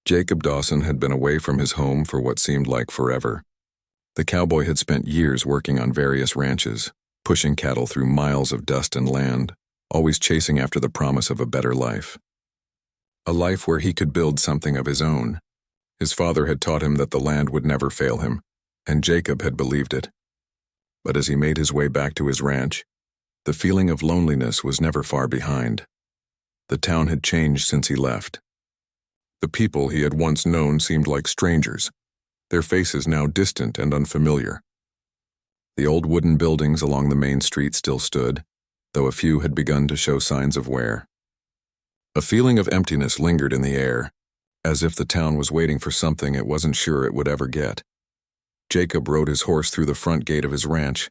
Jacob Dawson had been away from his home for what seemed like forever. The cowboy had spent years working on various ranches, pushing cattle through miles of dust and land, always chasing after the promise of a better life. A life where he could build something of his own. His father had taught him that the land would never fail him, and Jacob had believed it. But as he made his way back to his ranch, the feeling of loneliness was never far behind. The town had changed since he left. The people he had once known seemed like strangers, their faces now distant and unfamiliar. The old wooden buildings along the main street still stood, though a few had begun to show signs of wear. A feeling of emptiness lingered in the air, as if the town was waiting for something it wasn't sure it would ever get. Jacob rode his horse through the front gate of his ranch,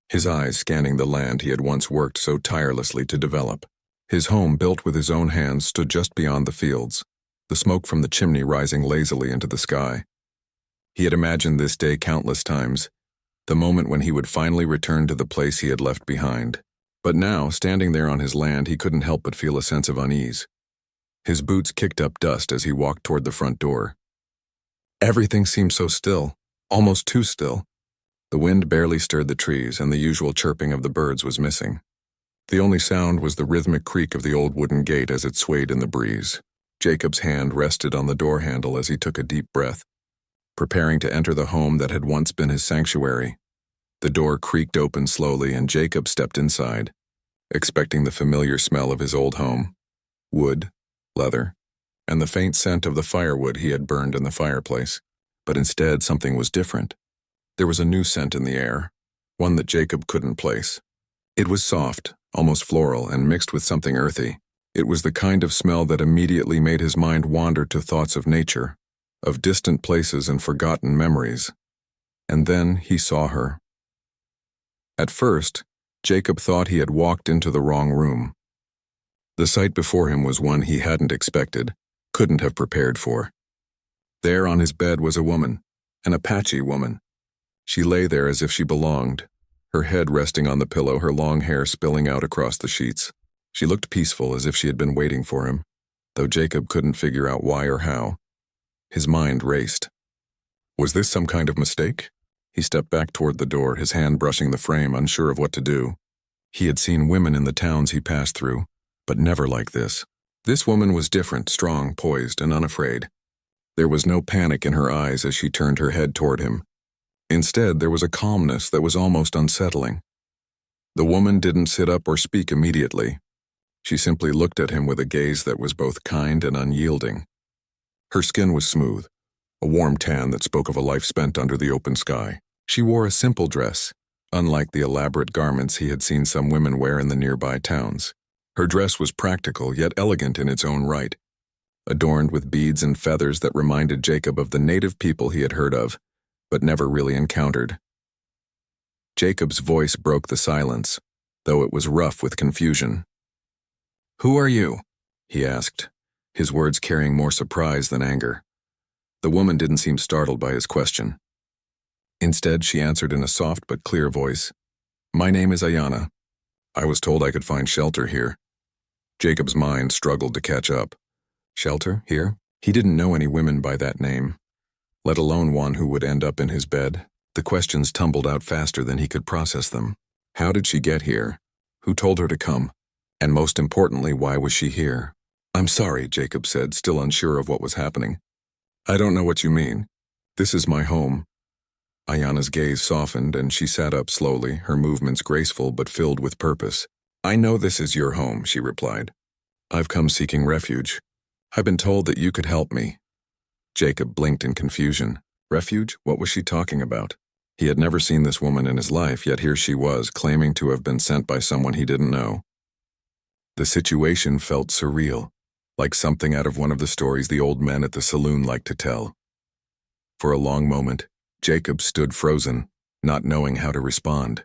his eyes scanning the land he had once worked so tirelessly to develop. His home, built with his own hands, stood just beyond the fields, the smoke from the chimney rising lazily into the sky. He had imagined this day countless times, the moment when he would finally return to the place he had left behind. But now, standing there on his land, he couldn't help but feel a sense of unease. His boots kicked up dust as he walked toward the front door. Everything seemed so still, almost too still. The wind barely stirred the trees, and the usual chirping of the birds was missing. The only sound was the rhythmic creak of the old wooden gate as it swayed in the breeze. Jacob's hand rested on the door handle as he took a deep breath, preparing to enter the home that had once been his sanctuary. The door creaked open slowly, and Jacob stepped inside, expecting the familiar smell of his old home: wood, leather, and the faint scent of the firewood he had burned in the fireplace. But instead, something was different. There was a new scent in the air, one that Jacob couldn't place. It was soft, almost floral, and mixed with something earthy. It was the kind of smell that immediately made his mind wander to thoughts of nature, of distant places and forgotten memories. And then he saw her. At first, Jacob thought he had walked into the wrong room. The sight before him was one he hadn't expected, couldn't have prepared for. There on his bed was a woman, an Apache woman. She lay there as if she belonged, her head resting on the pillow, her long hair spilling out across the sheets. She looked peaceful, as if she had been waiting for him, though Jacob couldn't figure out why or how. His mind raced. Was this some kind of mistake? He stepped back toward the door, his hand brushing the frame, unsure of what to do. He had seen women in the towns he passed through, but never like this. This woman was different, strong, poised, and unafraid. There was no panic in her eyes as she turned her head toward him. Instead, there was a calmness that was almost unsettling. The woman didn't sit up or speak immediately. She simply looked at him with a gaze that was both kind and unyielding. Her skin was smooth, a warm tan that spoke of a life spent under the open sky. She wore a simple dress, unlike the elaborate garments he had seen some women wear in the nearby towns. Her dress was practical yet elegant in its own right, adorned with beads and feathers that reminded Jacob of the native people he had heard of, but never really encountered. Jacob's voice broke the silence, though it was rough with confusion. "Who are you?" he asked, his words carrying more surprise than anger. The woman didn't seem startled by his question. Instead, she answered in a soft but clear voice, "My name is Ayana. I was told I could find shelter here." Jacob's mind struggled to catch up. Shelter, here? He didn't know any women by that name, let alone one who would end up in his bed. The questions tumbled out faster than he could process them. How did she get here? Who told her to come? And most importantly, why was she here? "I'm sorry," Jacob said, still unsure of what was happening. "I don't know what you mean. This is my home." Ayana's gaze softened, and she sat up slowly, her movements graceful but filled with purpose. "I know this is your home," she replied. "I've come seeking refuge. I've been told that you could help me." Jacob blinked in confusion. Refuge? What was she talking about? He had never seen this woman in his life, yet here she was, claiming to have been sent by someone he didn't know. The situation felt surreal, like something out of one of the stories the old men at the saloon liked to tell. For a long moment, Jacob stood frozen, not knowing how to respond.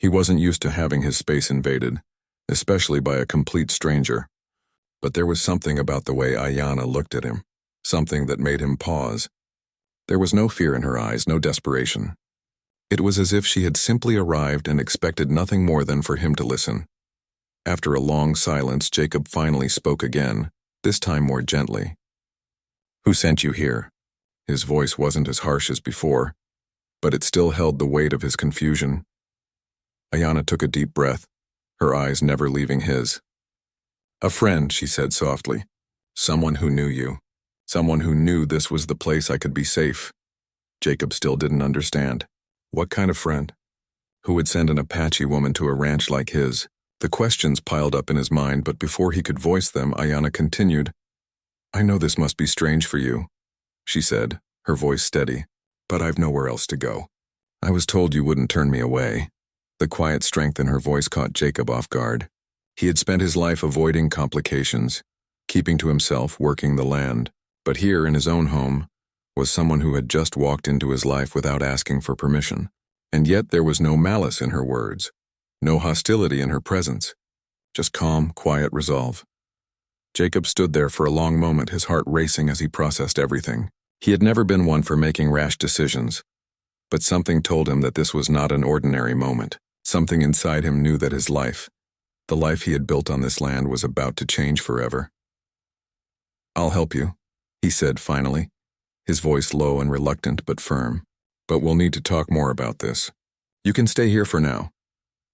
He wasn't used to having his space invaded, especially by a complete stranger. But there was something about the way Ayana looked at him, something that made him pause. There was no fear in her eyes, no desperation. It was as if she had simply arrived and expected nothing more than for him to listen. After a long silence, Jacob finally spoke again, this time more gently. Who sent you here? His voice wasn't as harsh as before, but it still held the weight of his confusion. Ayana took a deep breath, her eyes never leaving his. A friend, she said softly. Someone who knew you. Someone who knew this was the place I could be safe. Jacob still didn't understand. What kind of friend? Who would send an Apache woman to a ranch like his? The questions piled up in his mind, but before he could voice them, Ayana continued. I know this must be strange for you, she said, her voice steady, but I've nowhere else to go. I was told you wouldn't turn me away. The quiet strength in her voice caught Jacob off guard. He had spent his life avoiding complications, keeping to himself, working the land. But here, in his own home, was someone who had just walked into his life without asking for permission. And yet there was no malice in her words, no hostility in her presence, just calm, quiet resolve. Jacob stood there for a long moment, his heart racing as he processed everything. He had never been one for making rash decisions, but something told him that this was not an ordinary moment. Something inside him knew that his life, the life he had built on this land, was about to change forever. I'll help you, he said finally, his voice low and reluctant but firm. But we'll need to talk more about this. You can stay here for now.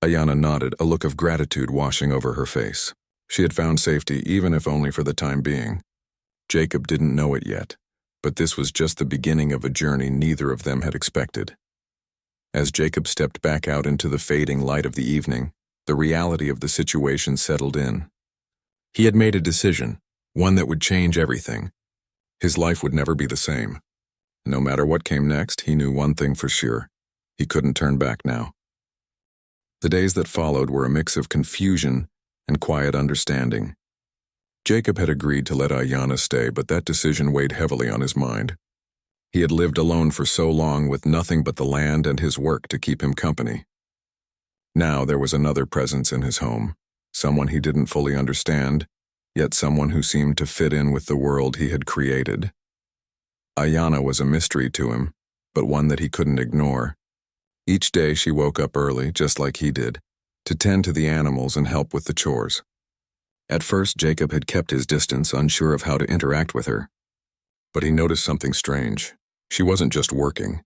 Ayana nodded, a look of gratitude washing over her face. She had found safety, even if only for the time being. Jacob didn't know it yet, but this was just the beginning of a journey neither of them had expected. As Jacob stepped back out into the fading light of the evening, the reality of the situation settled in. He had made a decision, one that would change everything. His life would never be the same. No matter what came next, he knew one thing for sure. He couldn't turn back now. The days that followed were a mix of confusion and quiet understanding. Jacob had agreed to let Ayana stay, but that decision weighed heavily on his mind. He had lived alone for so long with nothing but the land and his work to keep him company. Now there was another presence in his home, someone he didn't fully understand, yet someone who seemed to fit in with the world he had created. Ayana was a mystery to him, but one that he couldn't ignore. Each day she woke up early, just like he did, to tend to the animals and help with the chores. At first, Jacob had kept his distance, unsure of how to interact with her. But he noticed something strange. She wasn't just working.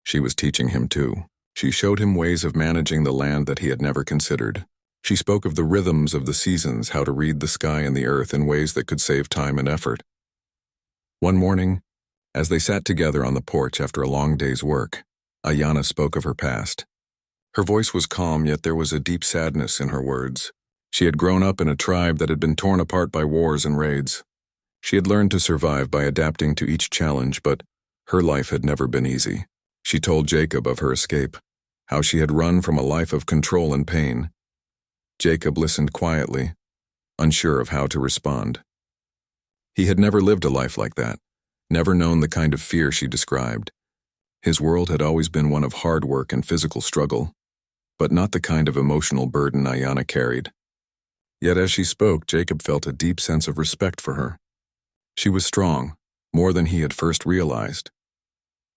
She was teaching him too. She showed him ways of managing the land that he had never considered. She spoke of the rhythms of the seasons, how to read the sky and the earth in ways that could save time and effort. One morning, as they sat together on the porch after a long day's work, Ayana spoke of her past. Her voice was calm, yet there was a deep sadness in her words. She had grown up in a tribe that had been torn apart by wars and raids. She had learned to survive by adapting to each challenge, but her life had never been easy. She told Jacob of her escape, how she had run from a life of control and pain. Jacob listened quietly, unsure of how to respond. He had never lived a life like that, never known the kind of fear she described. His world had always been one of hard work and physical struggle, but not the kind of emotional burden Ayana carried. Yet as she spoke, Jacob felt a deep sense of respect for her. She was strong, more than he had first realized.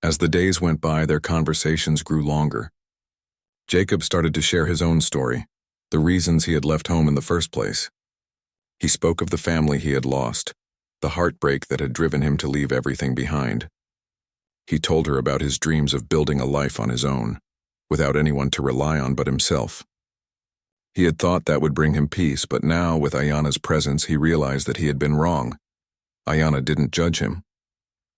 As the days went by, their conversations grew longer. Jacob started to share his own story, the reasons he had left home in the first place. He spoke of the family he had lost, the heartbreak that had driven him to leave everything behind. He told her about his dreams of building a life on his own, without anyone to rely on but himself. He had thought that would bring him peace, but now, with Ayana's presence, he realized that he had been wrong. Ayana didn't judge him.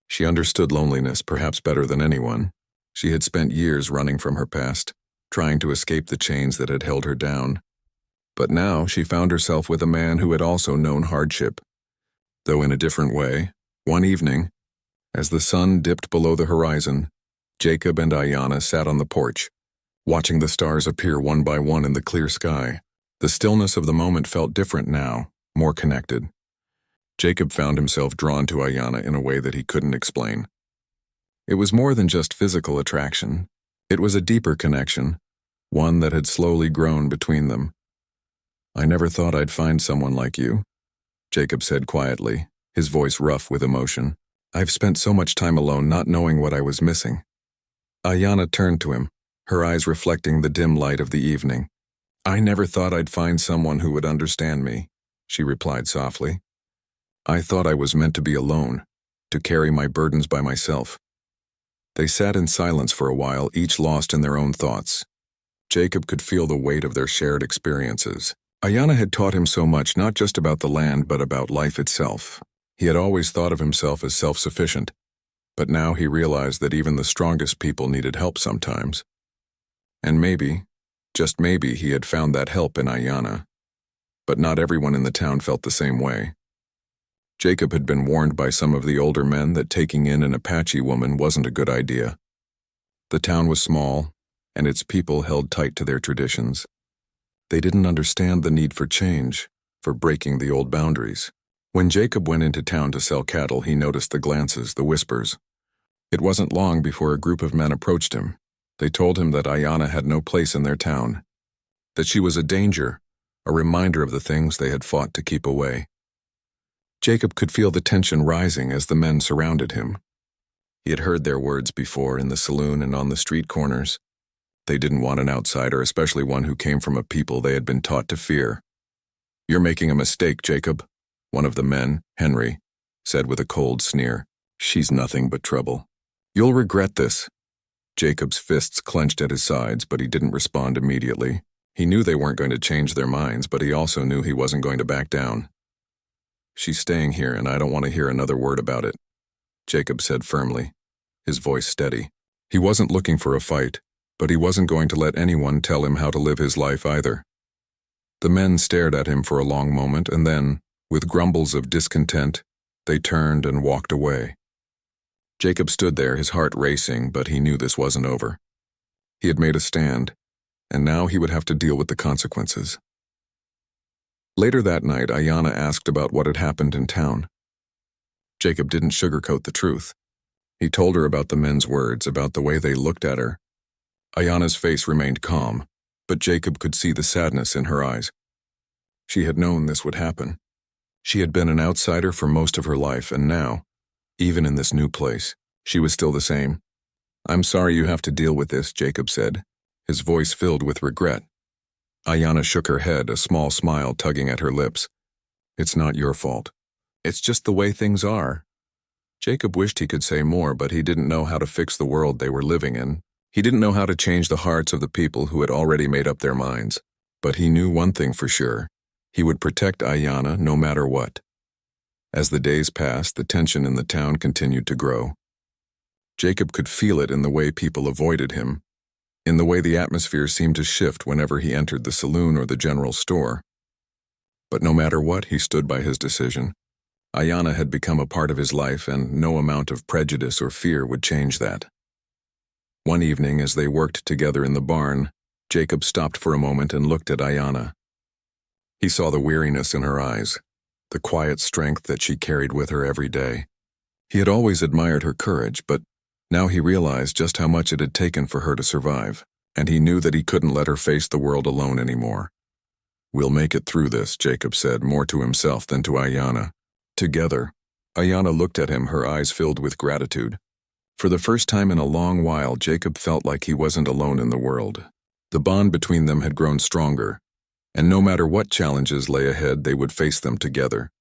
She understood loneliness perhaps better than anyone. She had spent years running from her past, trying to escape the chains that had held her down. But now she found herself with a man who had also known hardship, though in a different way. One evening, as the sun dipped below the horizon, Jacob and Ayana sat on the porch, watching the stars appear one by one in the clear sky. The stillness of the moment felt different now, more connected. Jacob found himself drawn to Ayana in a way that he couldn't explain. It was more than just physical attraction. It was a deeper connection, one that had slowly grown between them. I never thought I'd find someone like you, Jacob said quietly, his voice rough with emotion. I've spent so much time alone not knowing what I was missing. Ayana turned to him, her eyes reflecting the dim light of the evening. I never thought I'd find someone who would understand me, she replied softly. I thought I was meant to be alone, to carry my burdens by myself." They sat in silence for a while, each lost in their own thoughts. Jacob could feel the weight of their shared experiences. Ayanna had taught him so much, not just about the land, but about life itself. He had always thought of himself as self-sufficient, but now he realized that even the strongest people needed help sometimes. And maybe, just maybe, he had found that help in Ayanna. But not everyone in the town felt the same way. Jacob had been warned by some of the older men that taking in an Apache woman wasn't a good idea. The town was small, and its people held tight to their traditions. They didn't understand the need for change, for breaking the old boundaries. When Jacob went into town to sell cattle, he noticed the glances, the whispers. It wasn't long before a group of men approached him. They told him that Ayanna had no place in their town, that she was a danger, a reminder of the things they had fought to keep away. Jacob could feel the tension rising as the men surrounded him. He had heard their words before in the saloon and on the street corners. They didn't want an outsider, especially one who came from a people they had been taught to fear. "You're making a mistake, Jacob," one of the men, Henry, said with a cold sneer. "She's nothing but trouble. You'll regret this." Jacob's fists clenched at his sides, but he didn't respond immediately. He knew they weren't going to change their minds, but he also knew he wasn't going to back down. "She's staying here, and I don't want to hear another word about it," Jacob said firmly, his voice steady. He wasn't looking for a fight, but he wasn't going to let anyone tell him how to live his life either. The men stared at him for a long moment, and then, with grumbles of discontent, they turned and walked away. Jacob stood there, his heart racing, but he knew this wasn't over. He had made a stand, and now he would have to deal with the consequences. Later that night, Ayanna asked about what had happened in town. Jacob didn't sugarcoat the truth. He told her about the men's words, about the way they looked at her. Ayanna's face remained calm, but Jacob could see the sadness in her eyes. She had known this would happen. She had been an outsider for most of her life, and now, even in this new place, she was still the same. "I'm sorry you have to deal with this," Jacob said, his voice filled with regret. Ayanna shook her head, a small smile tugging at her lips. "It's not your fault. It's just the way things are." Jacob wished he could say more, but he didn't know how to fix the world they were living in. He didn't know how to change the hearts of the people who had already made up their minds. But he knew one thing for sure. He would protect Ayanna no matter what. As the days passed, the tension in the town continued to grow. Jacob could feel it in the way people avoided him, in the way the atmosphere seemed to shift whenever he entered the saloon or the general store. But no matter what, he stood by his decision. Ayanna had become a part of his life, and no amount of prejudice or fear would change that. One evening, as they worked together in the barn, Jacob stopped for a moment and looked at Ayanna. He saw the weariness in her eyes, the quiet strength that she carried with her every day. He had always admired her courage, but now he realized just how much it had taken for her to survive, and he knew that he couldn't let her face the world alone anymore. "We'll make it through this," Jacob said, more to himself than to Ayanna. Together, Ayanna looked at him, her eyes filled with gratitude. For the first time in a long while, Jacob felt like he wasn't alone in the world. The bond between them had grown stronger, and no matter what challenges lay ahead, they would face them together.